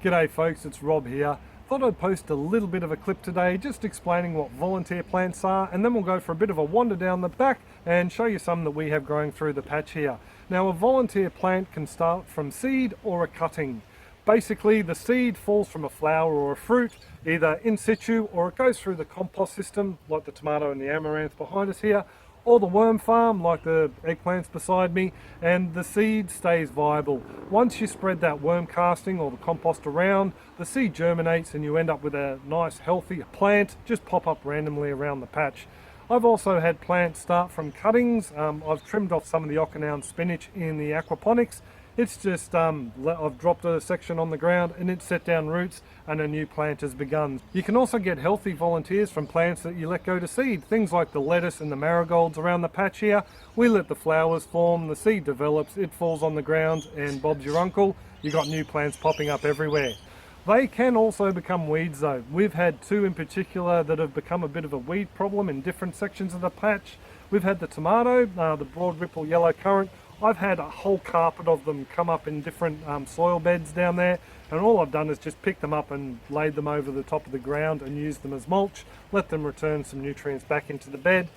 G'day folks, it's Rob here. Thought I'd post a little bit of a clip today just explaining what volunteer plants are, and then we'll go for a bit of a wander down the back and show you some that we have growing through the patch here. Now, a volunteer plant can start from seed or a cutting. Basically, the seed falls from a flower or a fruit, either in situ or it goes through the compost system, like the tomato and the amaranth behind us here, or the worm farm, like the eggplants beside me, and the seed stays viable. Once you spread that worm casting or the compost around, the seed germinates and you end up with a nice healthy plant, just pop up randomly around the patch. I've also had plants start from cuttings. I've trimmed off some of the Zealand spinach in the aquaponics. It's just, I've dropped a section on the ground and it's set down roots and a new plant has begun. You can also get healthy volunteers from plants that you let go to seed. Things like the lettuce and the marigolds around the patch here. We let the flowers form, the seed develops, it falls on the ground and Bob's your uncle. You've got new plants popping up everywhere. They can also become weeds though. We've had two in particular that have become a bit of a weed problem in different sections of the patch. We've had the tomato, the broad ripple yellow currant. I've had a whole carpet of them come up in different soil beds down there, and all I've done is just pick them up and laid them over the top of the ground and used them as mulch, let them return some nutrients back into the bed.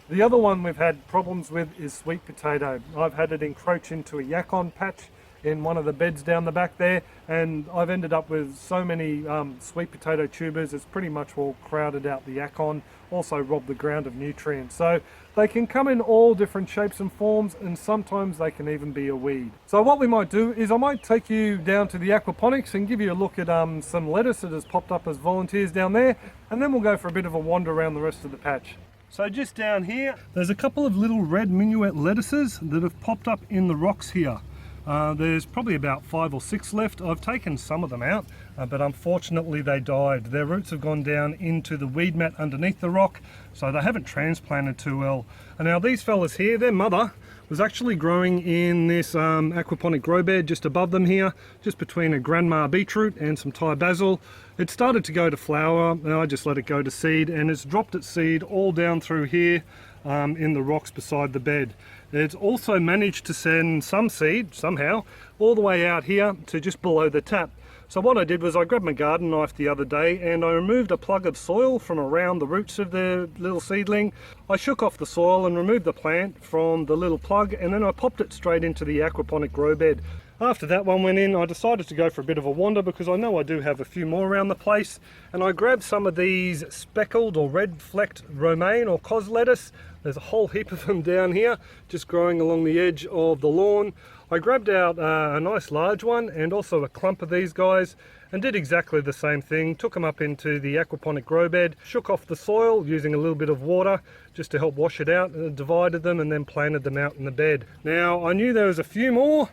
The other one we've had problems with is sweet potato. I've had it encroach into a yacon patch in one of the beds down the back there, and I've ended up with so many sweet potato tubers, it's pretty much all crowded out the yacon, also robbed the ground of nutrients. So they can come in all different shapes and forms, and sometimes they can even be a weed. So what we might do is I might take you down to the aquaponics and give you a look at some lettuce that has popped up as volunteers down there, and then we'll go for a bit of a wander around the rest of the patch. So just down here, there's a couple of little red minuet lettuces that have popped up in the rocks here. There's probably about 5 or 6 left. I've taken some of them out, but unfortunately they died. Their roots have gone down into the weed mat underneath the rock, so they haven't transplanted too well. And now these fellas here, their mother was actually growing in this aquaponic grow bed just above them here, just between a grandma beetroot and some Thai basil. It started to go to flower, and I just let it go to seed, and it's dropped its seed all down through here in the rocks beside the bed. It's also managed to send some seed, somehow, all the way out here to just below the tap. So what I did was I grabbed my garden knife the other day and I removed a plug of soil from around the roots of the little seedling. I shook off the soil and removed the plant from the little plug, and then I popped it straight into the aquaponic grow bed. After that one went in, I decided to go for a bit of a wander because I know I do have a few more around the place, and I grabbed some of these speckled or red flecked romaine or cos lettuce. There's a whole heap of them down here just growing along the edge of the lawn. I grabbed out a nice large one and also a clump of these guys and did exactly the same thing. Took them up into the aquaponic grow bed, shook off the soil using a little bit of water just to help wash it out, and divided them and then planted them out in the bed. Now I knew there was a few more,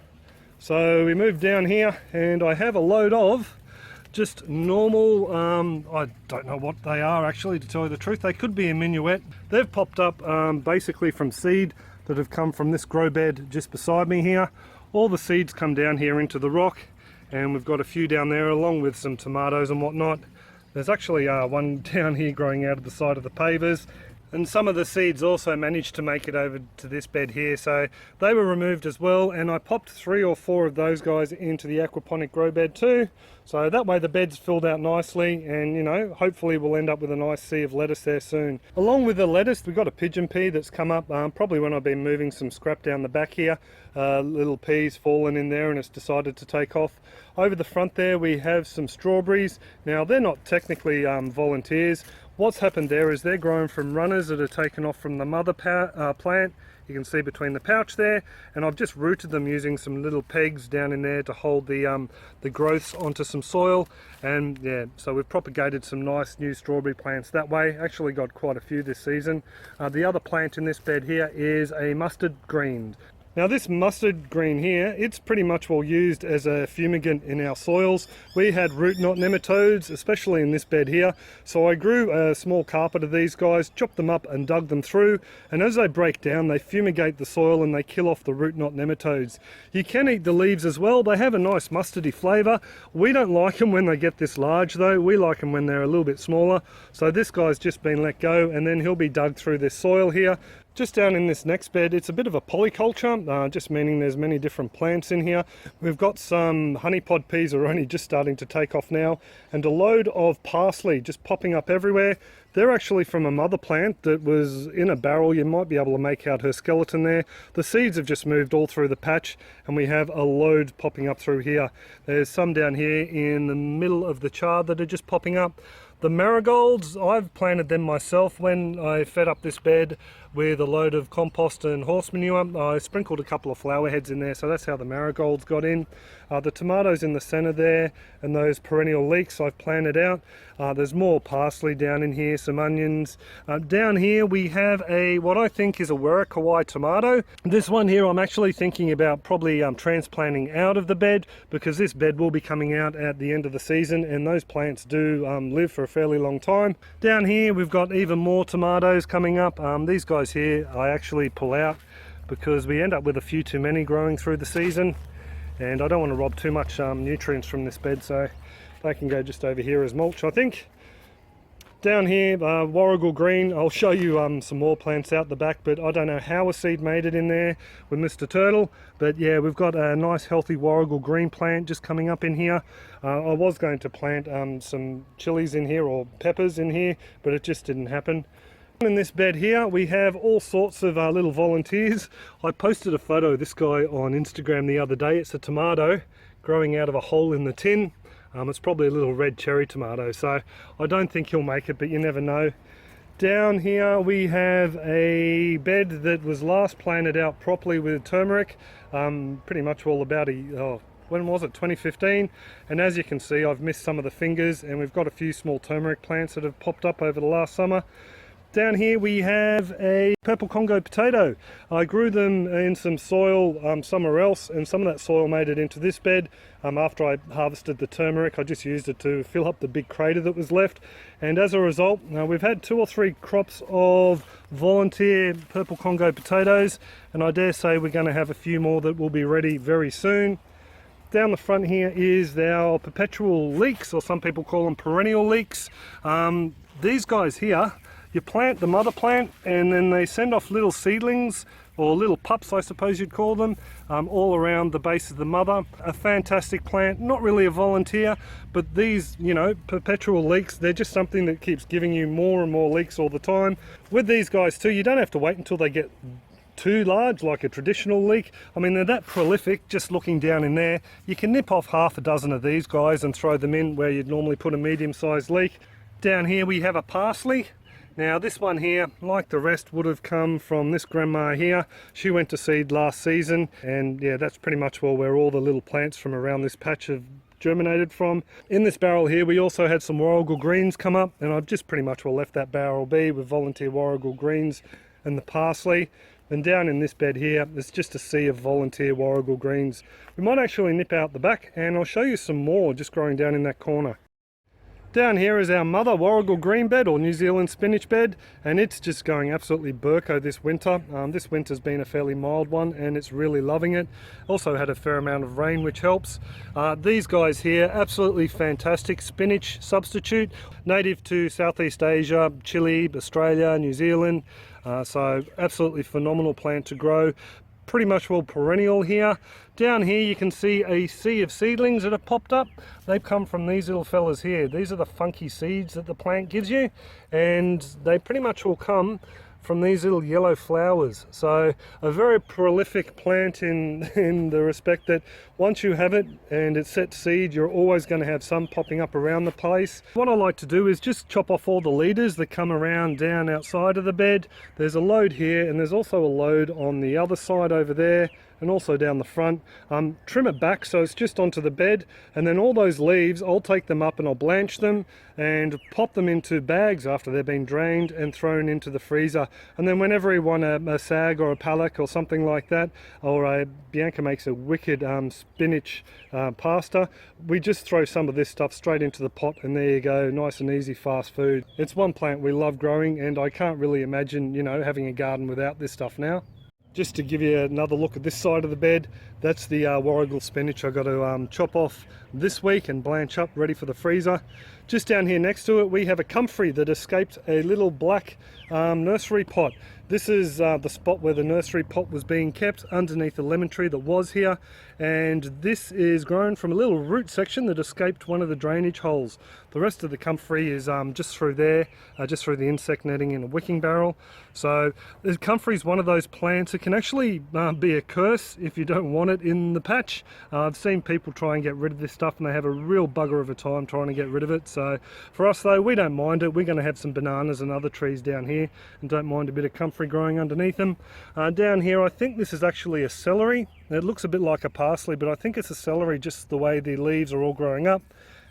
so we moved down here and I have a load of just normal, I don't know what they are actually, to tell you the truth. They could be a minuet. They've popped up basically from seed that have come from this grow bed just beside me here. All the seeds come down here into the rock, and we've got a few down there along with some tomatoes and whatnot. There's actually one down here growing out of the side of the pavers. And some of the seeds also managed to make it over to this bed here, so they were removed as well, and I popped 3 or 4 of those guys into the aquaponic grow bed too, so that way the bed's filled out nicely, and you know, hopefully we'll end up with a nice sea of lettuce there soon. Along with the lettuce, we've got a pigeon pea that's come up, probably when I've been moving some scrap down the back here. Little peas fallen in there and it's decided to take off. Over the front there we have some strawberries. Now they're not technically volunteers. What's happened there is they're grown from runners that are taken off from the mother plant. You can see between the pouch there, and I've just rooted them using some little pegs down in there to hold the growths onto some soil. And yeah, so we've propagated some nice new strawberry plants that way. Actually got quite a few this season. The other plant in this bed here is a mustard green. Now this mustard green here, it's pretty much well used as a fumigant in our soils. We had root knot nematodes, especially in this bed here, so I grew a small carpet of these guys, chopped them up and dug them through, and as they break down they fumigate the soil and they kill off the root knot nematodes. You can eat the leaves as well. They have a nice mustardy flavour. We don't like them when they get this large though, we like them when they're a little bit smaller. So this guy's just been let go, and then he'll be dug through this soil here. Just down in this next bed, it's a bit of a polyculture, just meaning there's many different plants in here. We've got some honeypod peas are only just starting to take off now, and a load of parsley just popping up everywhere. They're actually from a mother plant that was in a barrel. You might be able to make out her skeleton there. The seeds have just moved all through the patch, and we have a load popping up through here. There's some down here in the middle of the chard that are just popping up. The marigolds, I've planted them myself when I fed up this bed with a load of compost and horse manure. I sprinkled a couple of flower heads in there, so that's how the marigolds got in. The tomatoes in the center there and those perennial leeks I've planted out. There's more parsley down in here, some onions. Down here we have what I think is a Werrikawai tomato. This one here I'm actually thinking about probably transplanting out of the bed, because this bed will be coming out at the end of the season, and those plants do live for a fairly long time. Down here we've got even more tomatoes coming up. These guys here I actually pull out because we end up with a few too many growing through the season, and I don't want to rob too much nutrients from this bed, so they can go just over here as mulch, I think. Down here, warrigal green, I'll show you some more plants out the back, but I don't know how a seed made it in there with Mr. Turtle. But yeah, we've got a nice healthy warrigal green plant just coming up in here. I was going to plant some chilies in here, or peppers in here, but it just didn't happen. In this bed here we have all sorts of little volunteers. I posted a photo of this guy on Instagram the other day. It's a tomato growing out of a hole in the tin. It's probably a little red cherry tomato, so I don't think he'll make it, but you never know. Down here we have a bed that was last planted out properly with turmeric, pretty much all about when was it, 2015, and as you can see I've missed some of the fingers, and we've got a few small turmeric plants that have popped up over the last summer. Down here we have a purple Congo potato. I grew them in some soil somewhere else, and some of that soil made it into this bed. After I harvested the turmeric, I just used it to fill up the big crater that was left, and as a result we've had 2 or 3 crops of volunteer purple Congo potatoes, and I dare say we're going to have a few more that will be ready very soon. Down the front here is our perpetual leeks, or some people call them perennial leeks. These guys here, you plant the mother plant and then they send off little seedlings, or little pups I suppose you'd call them, all around the base of the mother. A fantastic plant, not really a volunteer, but these, perpetual leeks, they're just something that keeps giving you more and more leeks all the time. With these guys too, you don't have to wait until they get too large like a traditional leek. I mean, they're that prolific. Just looking down in there, you can nip off half a dozen of these guys and throw them in where you'd normally put a medium-sized leek. Down here we have a parsley. Now this one here, like the rest, would have come from this grandma here. She went to seed last season, and yeah, that's pretty much where all the little plants from around this patch have germinated from. In this barrel here we also had some warrigal greens come up, and I've just pretty much left that barrel be with volunteer warrigal greens and the parsley. And down in this bed here, there's just a sea of volunteer warrigal greens. We might actually nip out the back, and I'll show you some more just growing down in that corner. Down here is our mother warrigal green bed, or New Zealand spinach bed, and it's just going absolutely burko this winter. This winter's been a fairly mild one, and it's really loving it. Also had a fair amount of rain, which helps. These guys here, absolutely fantastic spinach substitute, native to Southeast Asia, Chile, Australia, New Zealand. So absolutely phenomenal plant to grow. Pretty much all perennial here. Down here you can see a sea of seedlings that have popped up. They've come from these little fellas here. These are the funky seeds that the plant gives you, and they pretty much all come from these little yellow flowers. So a very prolific plant in the respect that once you have it and it's set seed, you're always going to have some popping up around the place. What I like to do is just chop off all the leaders that come around down outside of the bed. There's a load here, and there's also a load on the other side over there, and also down the front. Trim it back so it's just onto the bed, and then all those leaves, I'll take them up and I'll blanch them and pop them into bags after they've been drained and thrown into the freezer. And then whenever we want a sag or a palak or something like that, or Bianca makes a wicked spinach pasta, we just throw some of this stuff straight into the pot, and there you go, nice and easy fast food. It's one plant we love growing, and I can't really imagine having a garden without this stuff now. Just to give you another look at this side of the bed, that's the warrigal spinach I got to chop off this week and blanch up, ready for the freezer. Just down here next to it we have a comfrey that escaped a little black nursery pot. This is the spot where the nursery pot was being kept underneath the lemon tree that was here, and this is grown from a little root section that escaped one of the drainage holes. The rest of the comfrey is just through there, just through the insect netting in a wicking barrel. So the comfrey is one of those plants that can actually be a curse if you don't want it in the patch. I've seen people try and get rid of this stuff and they have a real bugger of a time trying to get rid of it. So for us though, we don't mind it. We're going to have some bananas and other trees down here and don't mind a bit of comfrey growing underneath them. Down here I think this is actually a celery. It looks a bit like a parsley, but I think it's a celery just the way the leaves are all growing up.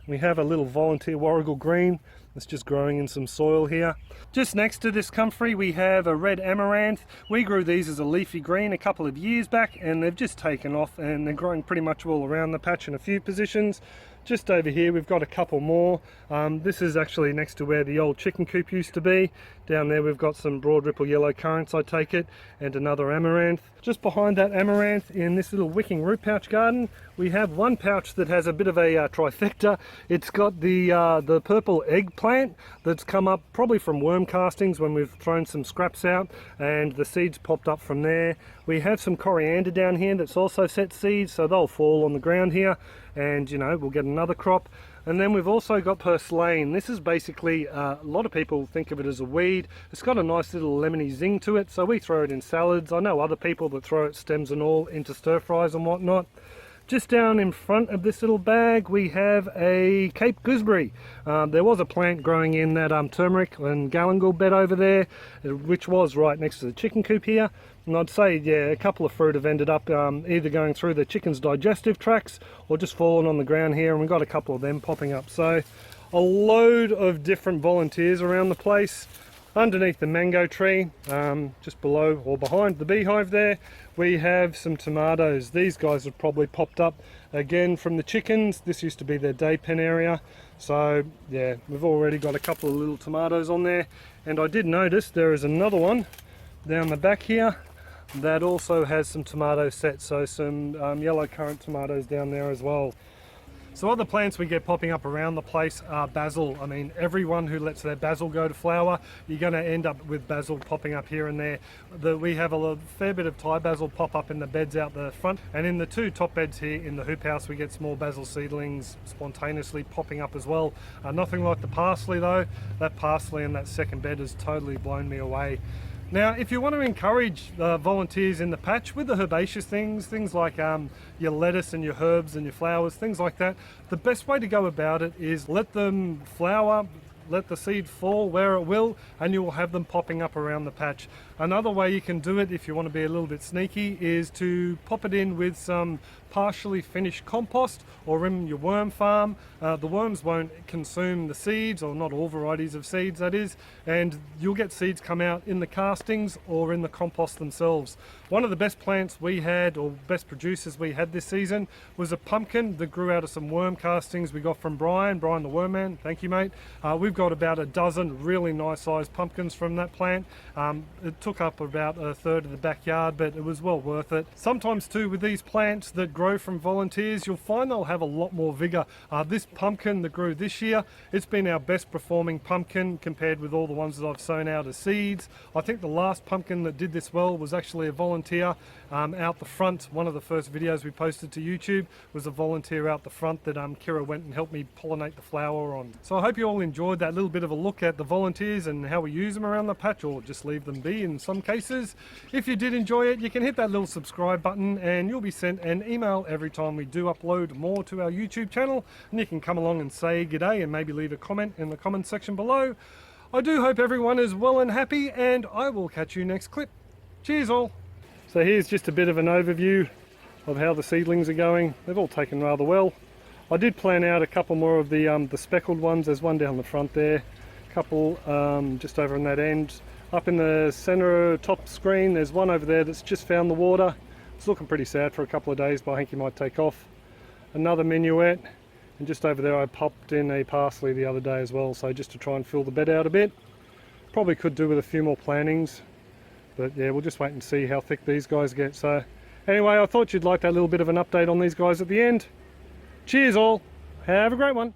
We have a little volunteer warrigal green that's just growing in some soil here. Just next to this comfrey we have a red amaranth. We grew these as a leafy green a couple of years back and they've just taken off and they're growing pretty much all around the patch in a few positions. Just over here we've got a couple more. This is actually next to where the old chicken coop used to be. Down there we've got some broad ripple yellow currants, I take it, and another amaranth. Just behind that amaranth in this little wicking root pouch garden we have one pouch that has a bit of a trifecta. It's got the purple eggplant that's come up probably from worm castings when we've thrown some scraps out and the seeds popped up from there. We have some coriander down here that's also set seeds, so they'll fall on the ground here and you know we'll get another crop. And then we've also got purslane. This is basically, a lot of people think of it as a weed. It's got a nice little lemony zing to it, so we throw it in salads. I know other people that throw it stems and all into stir fries and whatnot. Just down in front of this little bag we have a Cape gooseberry. There was a plant growing in that turmeric and galangal bed over there, which was right next to the chicken coop here. And I'd say, yeah, a couple of fruit have ended up either going through the chicken's digestive tracts or just fallen on the ground here, and we've got a couple of them popping up. So a load of different volunteers around the place. Underneath the mango tree, just below or behind the beehive there, we have some tomatoes. These guys have probably popped up again from the chickens. This used to be their day pen area. So yeah, we've already got a couple of little tomatoes on there. And I did notice there is another one down the back here that also has some tomatoes set. So some yellow currant tomatoes down there as well. So other plants we get popping up around the place are basil. I mean, everyone who lets their basil go to flower, you're going to end up with basil popping up here and there. We have a fair bit of Thai basil pop up in the beds out the front, and in the two top beds here in the hoop house we get small basil seedlings spontaneously popping up as well. Nothing like the parsley though. That parsley in that second bed has totally blown me away. Now, if you want to encourage volunteers in the patch with the herbaceous things like your lettuce and your herbs and your flowers, things like that, the best way to go about it is let them flower, let the seed fall where it will, and you will have them popping up around the patch. Another way you can do it if you want to be a little bit sneaky is to pop it in with some partially finished compost or in your worm farm. The worms won't consume the seeds, or not all varieties of seeds that is, and you'll get seeds come out in the castings or in the compost themselves. One of the best plants we had, or best producers we had this season, was a pumpkin that grew out of some worm castings we got from Brian the Worm Man. Thank you, mate. We've got about a dozen really nice sized pumpkins from that plant. It took up about a third of the backyard, but it was well worth it. Sometimes too with these plants that grow from volunteers, you'll find they'll have a lot more vigor. This pumpkin that grew this year, it's been our best performing pumpkin compared with all the ones that I've sown out as seeds. I think the last pumpkin that did this well was actually a volunteer out the front. One of the first videos we posted to YouTube was a volunteer out the front that Kira went and helped me pollinate the flower on. So I hope you all enjoyed that little bit of a look at the volunteers and how we use them around the patch, or just leave them be in some cases. If you did enjoy it, you can hit that little subscribe button and you'll be sent an email every time we do upload more to our YouTube channel, and you can come along and say g'day and maybe leave a comment in the comment section below. I do hope everyone is well and happy, and I will catch you next clip. Cheers all! So here's just a bit of an overview of how the seedlings are going. They've all taken rather well. I did plan out a couple more of the speckled ones. There's one down the front there, a couple just over on that end. Up in the center top screen there's one over there that's just found the water. It's looking pretty sad for a couple of days, but I think he might take off. Another minuet, and just over there I popped in a parsley the other day as well, so just to try and fill the bed out a bit. Probably could do with a few more plantings, but yeah, we'll just wait and see how thick these guys get. So anyway, I thought you'd like that little bit of an update on these guys at the end. Cheers all, have a great one.